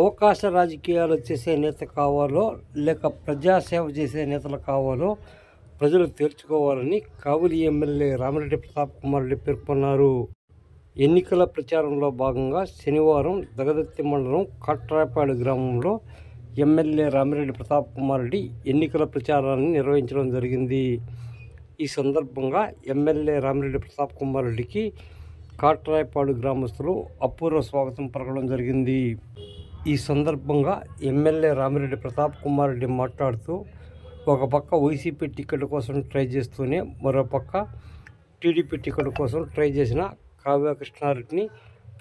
అవకాశ రాజకీయాలు చేసే నేత కావాలో లేక ప్రజాసేవ చేసే నేతలు కావాలో ప్రజలు తేల్చుకోవాలని కావలి ఎమ్మెల్యే రామిరెడ్డి ప్రతాప్ కుమార్ రెడ్డి పేర్కొన్నారు. ఎన్నికల ప్రచారంలో భాగంగా శనివారం దగదత్తి మండలం కాట్రాయపాడు గ్రామంలో ఎమ్మెల్యే రామిరెడ్డి ప్రతాప్ కుమార్ రెడ్డి ఎన్నికల ప్రచారాన్ని నిర్వహించడం జరిగింది. ఈ సందర్భంగా ఎమ్మెల్యే రామిరెడ్డి ప్రతాప్ కుమార్ రెడ్డికి కాట్రాయపాడు గ్రామస్తులు అపూర్వ స్వాగతం పలకడం జరిగింది. ఈ సందర్భంగా ఎమ్మెల్యే రామిరెడ్డి ప్రతాప్ కుమార్ రెడ్డి మాట్లాడుతూ ఒక పక్క వైసీపీ టికెట్ కోసం ట్రై చేస్తూనే మరో పక్క టీడీపీ టికెట్ కోసం ట్రై చేసిన కావ్య కృష్ణారెడ్డిని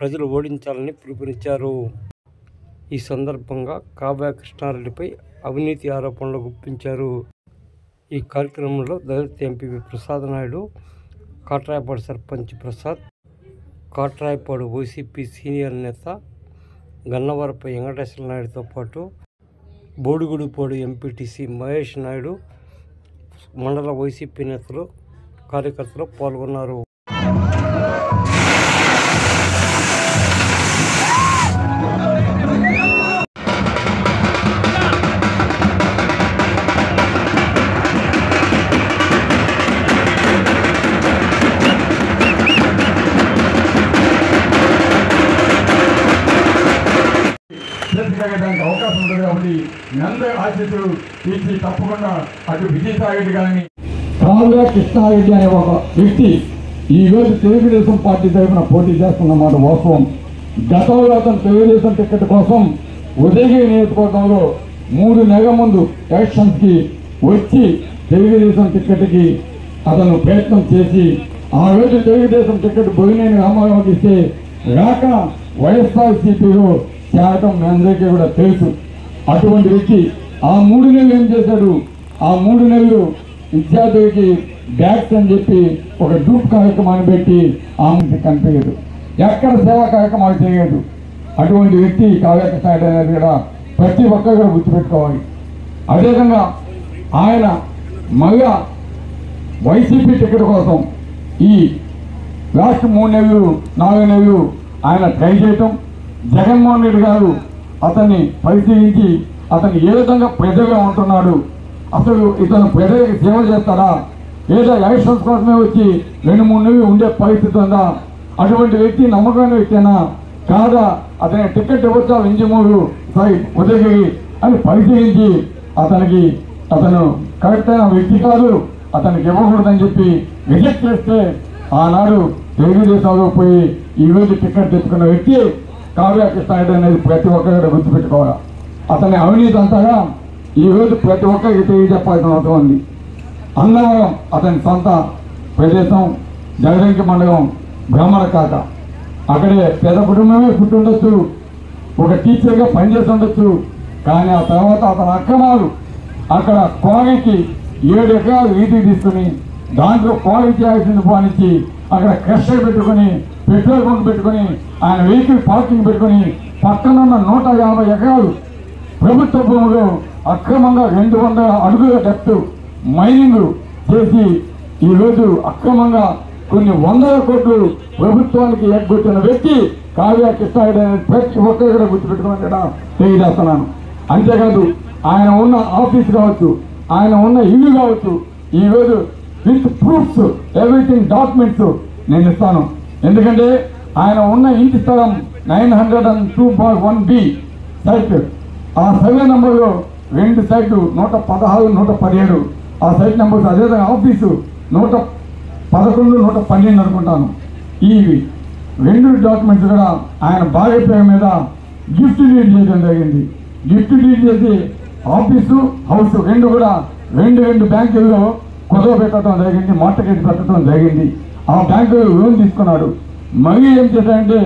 ప్రజలు ఓడించాలని పిలుపునిచ్చారు. ఈ సందర్భంగా కావ్య కృష్ణారెడ్డిపై అవినీతి ఆరోపణలు గుప్పించారు. ఈ కార్యక్రమంలో దళిత MP Prasad Naidu, Katrayapadu sarpanch Prasad, Katrayapadu YCP senior నేత గన్నవరపై వెంకటేశ్వర నాయుడుతో పాటు బోడిగుడిపాడు ఎంపీటీసీ మహేష్ నాయుడు, మండల వైసీపీ నేతలు, కార్యకర్తలు పాల్గొన్నారు. అవకాశం ఉంటుంది కాబట్టి అందరి ఆశీస్సులు తీర్చి తప్పకుండా అటు విజయసాయిరెడ్డి గారిని కావ్య కృష్ణారెడ్డి అనే ఒక వ్యక్తి ఈరోజు తెలుగుదేశం పార్టీ తరఫున పోటీ చేస్తున్నమాట వాస్తవం. గతంలో అతను తెలుగుదేశం టికెట్ కోసం ఉదయగిరి నియోజకవర్గంలో 3 నెలల ముందు ఎలక్షన్స్కి వచ్చి తెలుగుదేశం టికెట్కి అతను ప్రయత్నం చేసి ఆ రోజు తెలుగుదేశం టికెట్ బొగినేని రామారావుకి ఇస్తే రాక వైఎస్ఆర్సీపీలో చేరటం మీ అందరికీ కూడా తెలుసు. అటువంటి వ్యక్తి ఆ 3 నెలలు ఏం చేశాడు? ఆ 3 నెలలు విద్యార్థులకి బ్యాగ్స్ అని చెప్పి ఒక గ్రూప్ కార్యక్రమాన్ని పెట్టి ఆమెకి కనిపించదు, ఎక్కడ సేవా కార్యక్రమాలు చేయలేదు. అటువంటి వ్యక్తి కావ్య కృష్ణారెడ్డి అనేది కూడా ప్రతి ఒక్కరు కూడా గుర్తుపెట్టుకోవాలి. అదేవిధంగా ఆయన మళ్ళా వైసీపీ టికెట్ కోసం ఈ లాస్ట్ 3 నెలలు 4 నెలలు ఆయన ట్రై చేయటం, జగన్మోహన్ రెడ్డి గారు అతన్ని పరిశీలించి అతను ఏ విధంగా ప్రజగా ఉంటున్నాడు, అసలు ఇతను ప్రజలకు సేవ చేస్తాడా, లేదా ఎలక్షన్స్ కోసమే వచ్చి 2-3 నెలలు ఉండే పరిస్థితి ఉందా, అటువంటి వ్యక్తి నమ్మకమైన వ్యక్తినా కాదా, అతని టికెట్ ఇవ్వచ్చా వింజమూరు ఉదయగిరి అని పరిశీలించి అతను కరెక్ట్ అయిన వ్యక్తి కాదు, అతనికి ఇవ్వకూడదని చెప్పి రిజెక్ట్ చేస్తే ఆనాడు తెలుగుదేశంలో పోయి ఈరోజు టికెట్ తెచ్చుకున్న వ్యక్తి కావ్య కృష్ణారెడ్డి అనేది ప్రతి ఒక్కరు గుర్తుపెట్టుకోవాలి. అతని అవినీతి అంతగా ఈరోజు ప్రతి ఒక్కరికి తెలియజెప్పాల్సిన అవసరం ఉంది. అన్నవరం అతని సొంత ప్రదేశం, జగదంకి మండలం బ్రాహ్మణ కాక, అక్కడే పేద కుటుంబమే పుట్టుండొచ్చు, ఒక టీచర్గా పనిచేసి ఉండొచ్చు. కానీ ఆ తర్వాత అతని అక్రమాలు అక్కడ కోనకి 7 ఎకరాలు వీధి తీసుకుని దాంట్లో కోనకి చేయాల్సింది పాలించి అక్కడ క్రషర్ పెట్టుకుని పెట్రోల్ బంక్ పెట్టుకుని ఆయన వెహికల్ పార్కింగ్ పెట్టుకుని పక్కనున్న 150 ఎకరాలు ప్రభుత్వ భూములు అక్రమంగా 200 అడుగుల డెప్త్ మైనింగ్ చేసి ఈరోజు అక్రమంగా కొన్ని 100 కోట్లు ప్రభుత్వానికి ఎగ్గొట్టిన వ్యక్తి కావ్య కృష్ణారెడ్డి అనేది ప్రతి ఒక్కరు కూడా గుర్తుపెట్టుకోమని కూడా తెలియజేస్తున్నాను. అంతేకాదు ఆయన ఉన్న ఆఫీస్ కావచ్చు, ఆయన ఉన్న ఇల్లు కావచ్చు, ఈరోజు విత్ ప్రూఫ్స్ ఎవ్రీథింగ్ డాక్యుమెంట్స్ నేను ఇస్తాను. ఎందుకంటే ఆయన ఉన్న ఇంటి స్థలం 902/1B సైట్, ఆ సర్వే నెంబర్లో 2 సైట్లు 116, 117 ఆ సైట్ నెంబర్స్, అదేవిధంగా ఆఫీసు 111, 112 అనుకుంటాను. ఈ 2 డాక్యుమెంట్స్ కూడా ఆయన భార్య పేరు మీద గిఫ్ట్ డీడ్ చేయడం జరిగింది. గిఫ్ట్ డీడ్ చేసి ఆఫీసు హౌస్ 2 కూడా 2 బ్యాంకుల్లో కుదవ పెట్టడం జరిగింది, మార్కెట్ పెట్టడం జరిగింది. ఆ బ్యాంకు లోన్ తీసుకున్నాడు. మళ్ళీ ఏం చేశాడంటే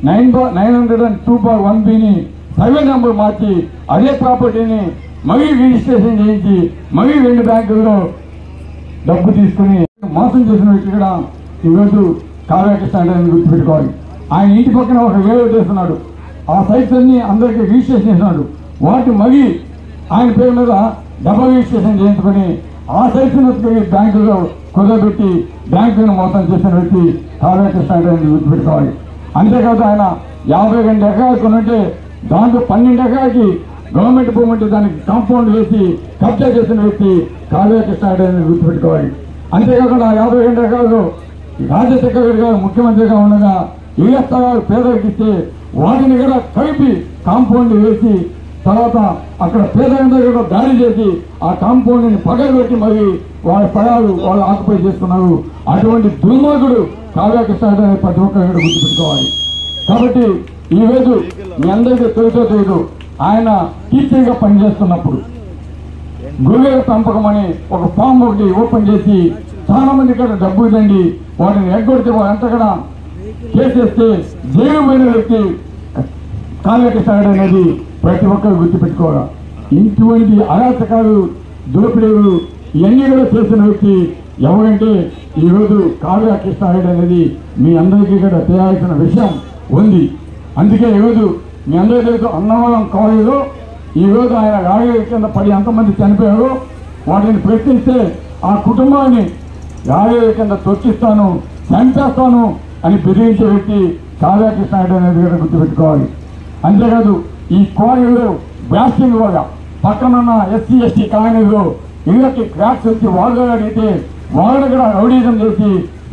902/1Bని సర్వే నెంబర్ మార్చి అదే ప్రాపర్టీని మళ్ళీ రిజిస్ట్రేషన్ చేయించి మళ్ళీ 2 బ్యాంకుల్లో డబ్బు తీసుకుని మోసం చేసిన వ్యక్తి కూడా ఈరోజు కావ్య కృష్ణారెడ్డి గుర్తుపెట్టుకోవాలి. ఆయన ఇంటి పక్కన ఒక వేలు చేస్తున్నాడు, ఆ సైట్స్ అన్ని అందరికీ రిజిస్ట్రేషన్ చేస్తున్నాడు. వాటి మళ్ళీ ఆయన పేరు మీద డబ్బు రిజిస్ట్రేషన్ చేయించుకొని ఆ సైట్స్ బ్యాంకుల్లో కుదరబెట్టి బ్యాంకులను మోసం చేసిన వ్యక్తి కావ్య కృష్ణారెడ్డి గుర్తుపెట్టుకోవాలి. అంతేకాదు ఆయన 52 ఎకరాలు కొనుంటే దాంట్లో 12 ఎకరాలకి గవర్నమెంట్ భూమి ఉంటే దానికి కాంపౌండ్ వేసి కబ్జా చేసిన వ్యక్తి కావ్య కృష్ణారెడ్డి అనేది గుర్తుపెట్టుకోవాలి. అంతేకాకుండా 52 ఎకరాలు రాజశేఖర రెడ్డి గారు ముఖ్యమంత్రిగా ఉండగా ఇళ్ల స్థలాలు పేదలకు ఇస్తే వాటిని కూడా కలిపి కాంపౌండ్ వేసి తర్వాత అక్కడ పేదలందరూ కూడా దాడి చేసి ఆ కాంపౌండ్ని పగలబెట్టి మరి వాళ్ళ స్థలాలు వాళ్ళు ఆక్యుపై చేసుకున్నారు. అటువంటి దుర్మార్గుడు కావ్య కృష్ణారెడ్డి అనేది ప్రతి ఒక్కరు కూడా గుర్తుపెట్టుకోవాలి. కాబట్టి ఈరోజు మీ అందరికీ తెలియదు, ఆయన టీచర్గా పనిచేస్తున్నప్పుడు గొర్రెల పెంపకం అని ఒక ఫామ్ ఒకటి ఓపెన్ చేసి చాలా మంది ఇక్కడ డబ్బు ఇదండి వాటిని ఎగ్గొడితే వాళ్ళంతా కేసేస్తే జైలు పోయిన వ్యక్తి కావ్య కృష్ణారెడ్డి అనేది ప్రతి ఒక్కరు గుర్తుపెట్టుకోవాలి. ఇటువంటి అరాచకాలు దోపిడీలు ఇవన్నీ కూడా చేసిన వ్యక్తి ఎవరంటే ఈరోజు కావ్య కృష్ణారెడ్డి అనేది మీ అందరికీ కూడా తెలియాల్సిన విషయం ఉంది. అందుకే ఈరోజు మీ అందరి తెలుసు అన్నవరం కాలేజీలో ఈరోజు ఆయన రాగల కింద పడి ఎంతమంది చనిపోయారో వాటిని ప్రశ్నిస్తే ఆ కుటుంబాన్ని రాగల కింద తొక్కిస్తాను చంపేస్తాను అని బెదిరించే వ్యక్తి కావ్య కృష్ణారెడ్డి అనేది కూడా గుర్తుపెట్టుకోవాలి. అంతేకాదు ఈ కాలనీలో బ్లాస్టింగ్ వల్ల పక్కనున్న ఎస్సీ ఎస్టీ కాలనీలో ఇళ్ళకి క్రాక్స్ వచ్చి వాళ్ళు అడిగితే వాళ్ళని కూడా రౌడీజం చేసి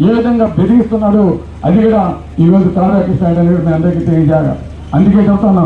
ఏ విధంగా బెదిరిస్తున్నాడో అది కూడా ఈరోజు కావ్య కృష్ణారెడ్డి అనేది మీ అందరికీ తెలియజేయాలి. అందుకే చెప్తాను